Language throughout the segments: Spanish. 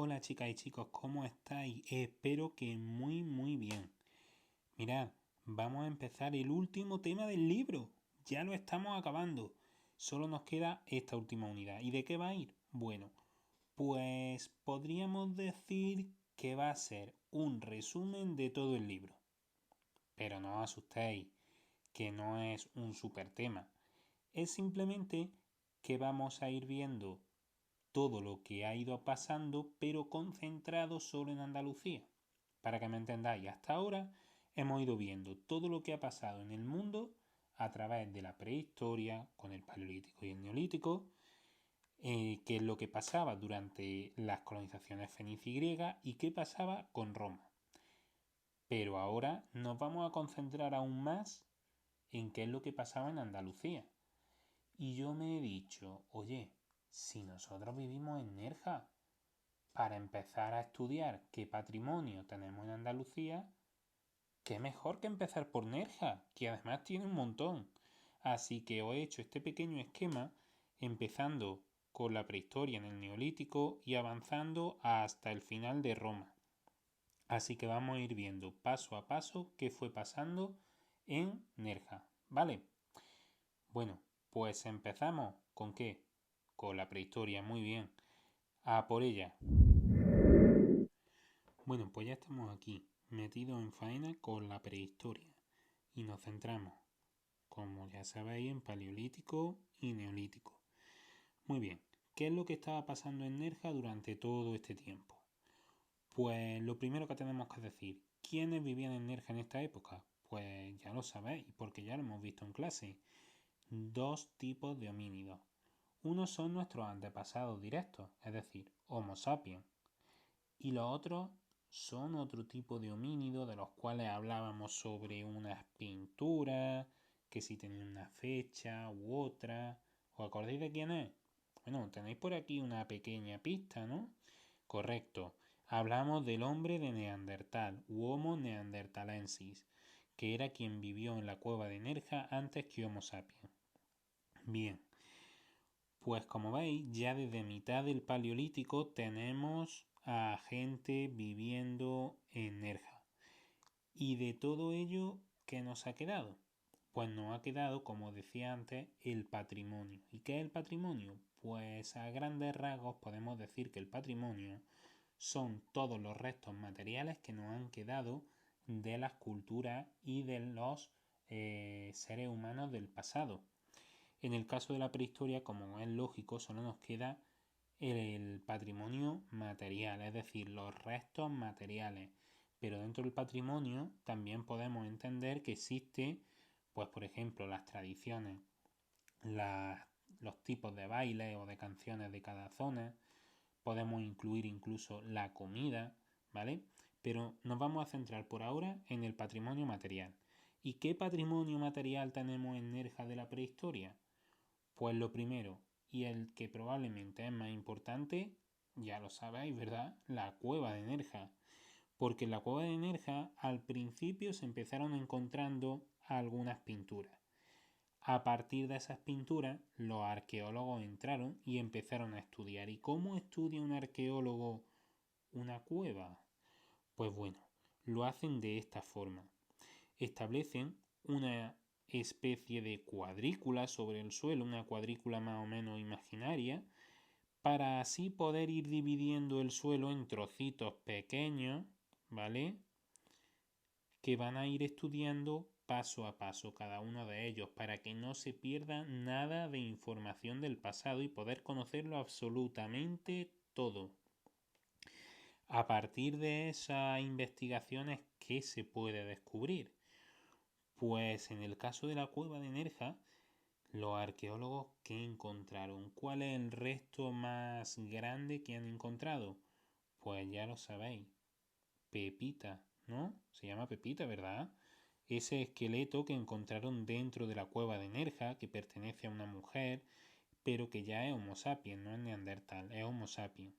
Hola chicas y chicos, ¿cómo estáis? Espero que muy bien. Mirad, vamos a empezar el último tema del libro. Ya lo estamos acabando. Solo nos queda esta última unidad. ¿Y de qué va a ir? Bueno, pues podríamos decir que va a ser un resumen de todo el libro. Pero no os asustéis, que no es un super tema. Es simplemente que vamos a ir viendo todo lo que ha ido pasando, pero concentrado solo en Andalucía. Para que me entendáis, hasta ahora hemos ido viendo todo lo que ha pasado en el mundo a través de la prehistoria, con el paleolítico y el neolítico, qué es lo que pasaba durante las colonizaciones fenicia y griega y qué pasaba con Roma. Pero ahora nos vamos a concentrar aún más en qué es lo que pasaba en Andalucía. Y yo me he dicho, oye, si nosotros vivimos en Nerja, para empezar a estudiar qué patrimonio tenemos en Andalucía, qué mejor que empezar por Nerja, que además tiene un montón. Así que os he hecho este pequeño esquema empezando con la prehistoria en el Neolítico y avanzando hasta el final de Roma. Así que vamos a ir viendo paso a paso qué fue pasando en Nerja, ¿vale? Bueno, pues empezamos ¿con qué? Con la prehistoria, muy bien. A por ella. Bueno, pues ya estamos aquí, metidos en faena con la prehistoria. Y nos centramos, como ya sabéis, en paleolítico y neolítico. Muy bien, ¿qué es lo que estaba pasando en Nerja durante todo este tiempo? Pues lo primero que tenemos que decir, ¿quiénes vivían en Nerja en esta época? Pues ya lo sabéis, porque ya lo hemos visto en clase. Dos tipos de homínidos. Unos son nuestros antepasados directos, es decir, Homo sapiens, y los otros son otro tipo de homínidos de los cuales hablábamos sobre unas pinturas, que si tenían una fecha u otra. ¿Os acordáis de quién es? Bueno, tenéis por aquí una pequeña pista, ¿no? Correcto. Hablamos del hombre de Neandertal, u Homo neanderthalensis, que era quien vivió en la cueva de Nerja antes que Homo sapiens. Bien, pues como veis, ya desde mitad del Paleolítico tenemos a gente viviendo en Nerja. Y de todo ello, ¿qué nos ha quedado? Pues nos ha quedado, como decía antes, el patrimonio. ¿Y qué es el patrimonio? Pues a grandes rasgos podemos decir que el patrimonio son todos los restos materiales que nos han quedado de las culturas y de los seres humanos del pasado. En el caso de la prehistoria, como es lógico, solo nos queda el patrimonio material, es decir, los restos materiales. Pero dentro del patrimonio también podemos entender que existe, pues por ejemplo, las tradiciones, los tipos de baile o de canciones de cada zona. Podemos incluir incluso la comida, ¿vale? Pero nos vamos a centrar por ahora en el patrimonio material. ¿Y qué patrimonio material tenemos en Nerja de la prehistoria? Pues lo primero, y el que probablemente es más importante, ya lo sabéis, ¿verdad? La cueva de Nerja. Porque en la cueva de Nerja al principio se empezaron encontrando algunas pinturas. A partir de esas pinturas, los arqueólogos entraron y empezaron a estudiar. ¿Y cómo estudia un arqueólogo una cueva? Pues bueno, lo hacen de esta forma. Establecen una especie de cuadrícula sobre el suelo, una cuadrícula más o menos imaginaria, para así poder ir dividiendo el suelo en trocitos pequeños, ¿vale? Que van a ir estudiando paso a paso cada uno de ellos para que no se pierda nada de información del pasado y poder conocerlo absolutamente todo. A partir de esas investigaciones, ¿qué se puede descubrir? Pues en el caso de la cueva de Nerja, los arqueólogos ¿qué encontraron? ¿Cuál es el resto más grande que han encontrado? Pues ya lo sabéis, Pepita, ¿no? Se llama Pepita, ¿verdad? Ese esqueleto que encontraron dentro de la cueva de Nerja, que pertenece a una mujer, pero que ya es Homo sapiens, no es Neandertal, es Homo sapiens.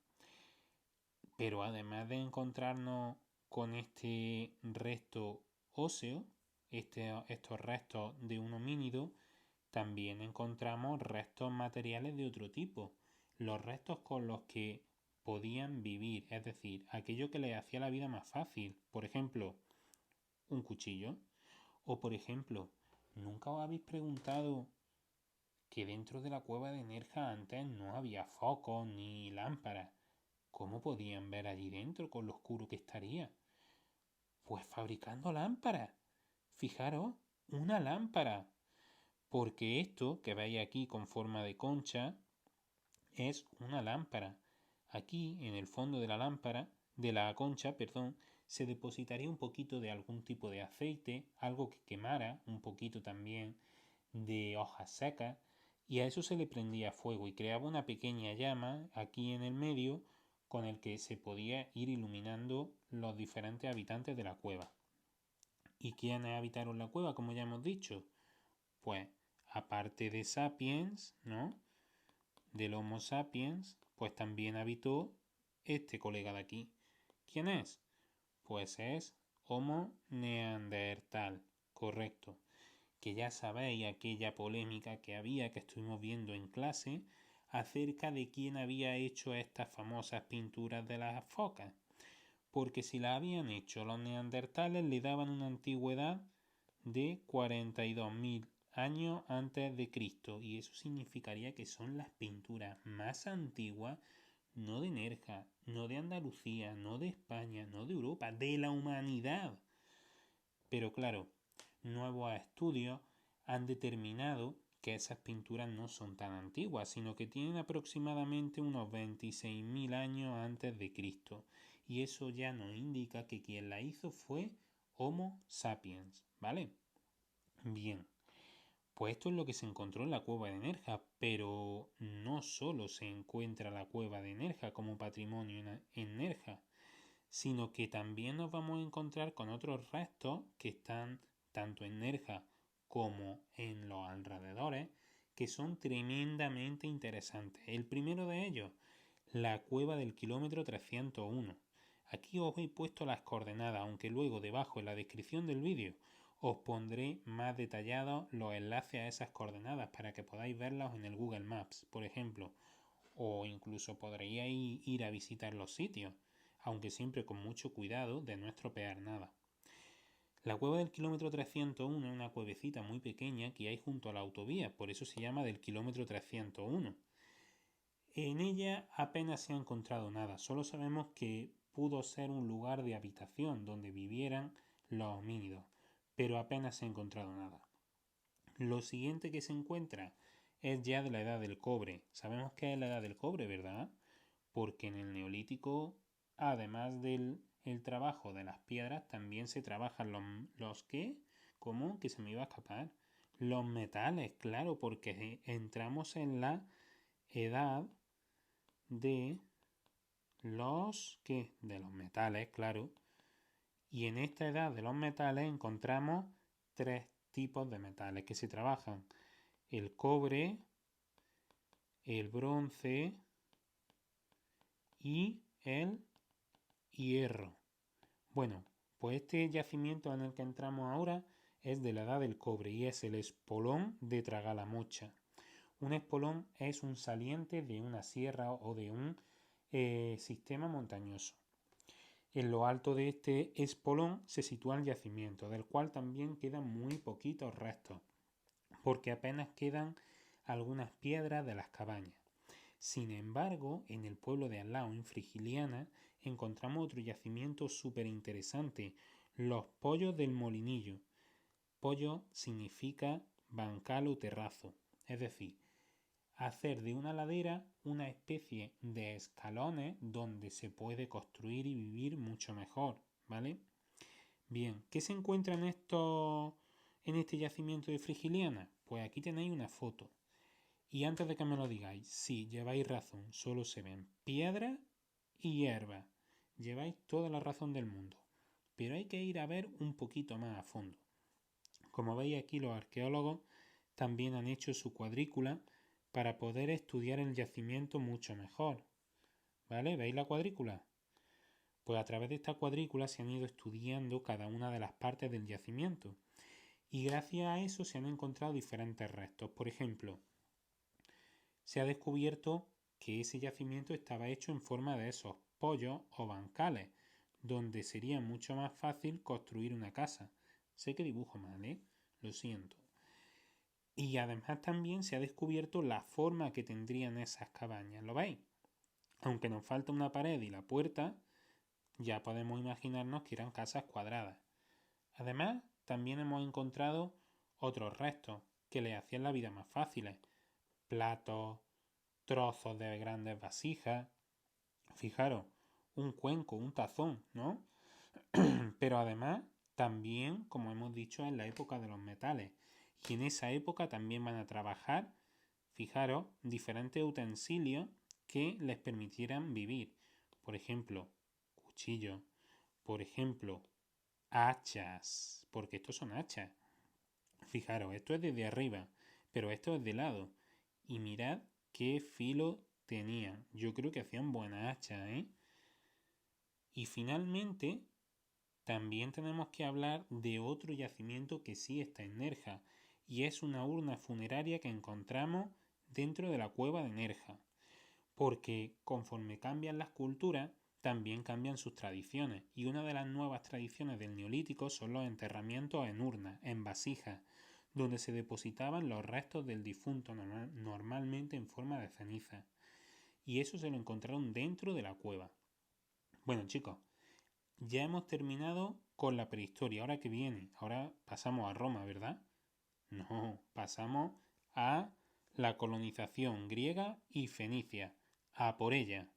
Pero además de encontrarnos con este resto óseo, estos restos de un homínido, también encontramos restos materiales de otro tipo. Los restos con los que podían vivir, es decir, aquello que les hacía la vida más fácil. Por ejemplo, un cuchillo. O por ejemplo, ¿nunca os habéis preguntado que dentro de la cueva de Nerja antes no había focos ni lámparas? ¿Cómo podían ver allí dentro con lo oscuro que estaría? Pues fabricando lámparas. Fijaros, una lámpara. Porque esto que veis aquí con forma de concha es una lámpara. Aquí, en el fondo de la lámpara, de la concha, perdón, se depositaría un poquito de algún tipo de aceite, algo que quemara, un poquito también de hojas secas, y a eso se le prendía fuego y creaba una pequeña llama aquí en el medio con el que se podía ir iluminando los diferentes habitantes de la cueva. ¿Y quiénes habitaron la cueva, como ya hemos dicho? Pues, aparte de Sapiens, ¿no? Del Homo sapiens, pues también habitó este colega de aquí. ¿Quién es? Pues es Homo neandertal, correcto. Que ya sabéis aquella polémica que había, que estuvimos viendo en clase, acerca de quién había hecho estas famosas pinturas de las focas. Porque si las habían hecho los neandertales le daban una antigüedad de 42.000 años antes de Cristo, y eso significaría que son las pinturas más antiguas, no de Nerja, no de Andalucía, no de España, no de Europa, de la humanidad. Pero claro, nuevos estudios han determinado que esas pinturas no son tan antiguas, sino que tienen aproximadamente unos 26.000 años antes de Cristo, y eso ya nos indica que quien la hizo fue Homo sapiens, ¿vale? Bien, pues esto es lo que se encontró en la cueva de Nerja, pero no solo se encuentra la cueva de Nerja como patrimonio en Nerja, sino que también nos vamos a encontrar con otros restos que están tanto en Nerja como en los alrededores, que son tremendamente interesantes. El primero de ellos, la cueva del kilómetro 301. Aquí os he puesto las coordenadas, aunque luego debajo en la descripción del vídeo os pondré más detallados los enlaces a esas coordenadas para que podáis verlas en el Google Maps, por ejemplo, o incluso podríais ir a visitar los sitios, aunque siempre con mucho cuidado de no estropear nada. La cueva del kilómetro 301 es una cuevecita muy pequeña que hay junto a la autovía, por eso se llama del kilómetro 301. En ella apenas se ha encontrado nada, solo sabemos que pudo ser un lugar de habitación donde vivieran los homínidos, pero apenas se ha encontrado nada. Lo siguiente que se encuentra es ya de la edad del cobre. Sabemos que es la edad del cobre, ¿verdad? Porque en el neolítico, además del trabajo de las piedras, también se trabajan los ¿qué? ¿Cómo? Que se me iba a escapar. Los metales, claro, porque entramos en la edad de los ¿qué? De los metales, claro. Y en esta edad de los metales encontramos tres tipos de metales que se trabajan: el cobre, el bronce y el hierro. Bueno, pues este yacimiento en el que entramos ahora es de la edad del cobre y es el espolón de Tragalamocha. Un espolón es un saliente de una sierra o de un sistema montañoso. En lo alto de este espolón se sitúa el yacimiento, del cual también quedan muy poquitos restos, porque apenas quedan algunas piedras de las cabañas. Sin embargo, en el pueblo de al lado, en Frigiliana, encontramos otro yacimiento súper interesante, los pollos del molinillo. Pollo significa bancal o terrazo, es decir, hacer de una ladera una especie de escalones donde se puede construir y vivir mucho mejor, ¿vale? Bien, ¿qué se encuentra en este yacimiento de Frigiliana? Pues aquí tenéis una foto. Y antes de que me lo digáis, sí, lleváis razón, solo se ven piedras y hierba. Lleváis toda la razón del mundo. Pero hay que ir a ver un poquito más a fondo. Como veis aquí, los arqueólogos también han hecho su cuadrícula para poder estudiar el yacimiento mucho mejor. ¿Vale? ¿Veis la cuadrícula? Pues a través de esta cuadrícula se han ido estudiando cada una de las partes del yacimiento. Y gracias a eso se han encontrado diferentes restos. Por ejemplo, se ha descubierto que ese yacimiento estaba hecho en forma de esos pollos o bancales, donde sería mucho más fácil construir una casa. Sé que dibujo mal, ¿eh? Lo siento. Y además también se ha descubierto la forma que tendrían esas cabañas, ¿lo veis? Aunque nos falta una pared y la puerta, ya podemos imaginarnos que eran casas cuadradas. Además, también hemos encontrado otros restos que le hacían la vida más fácil. Platos, trozos de grandes vasijas. Fijaros, un cuenco, un tazón, ¿no? Pero además, también, como hemos dicho, es la época de los metales. Y en esa época también van a trabajar, fijaros, diferentes utensilios que les permitieran vivir. Por ejemplo, cuchillos. Por ejemplo, hachas. Porque estos son hachas. Fijaros, esto es desde arriba, pero esto es de lado. Y mirad qué filo tenían. Yo creo que hacían buenas hachas, ¿eh? Y finalmente, también tenemos que hablar de otro yacimiento que sí está en Nerja, y es una urna funeraria que encontramos dentro de la cueva de Nerja. Porque conforme cambian las culturas, también cambian sus tradiciones. Y una de las nuevas tradiciones del Neolítico son los enterramientos en urnas, en vasijas, donde se depositaban los restos del difunto, normalmente en forma de ceniza. Y eso se lo encontraron dentro de la cueva. Bueno, chicos, ya hemos terminado con la prehistoria. ¿Ahora qué viene? Ahora pasamos a Roma, ¿verdad? No, pasamos a la colonización griega y fenicia. A por ella.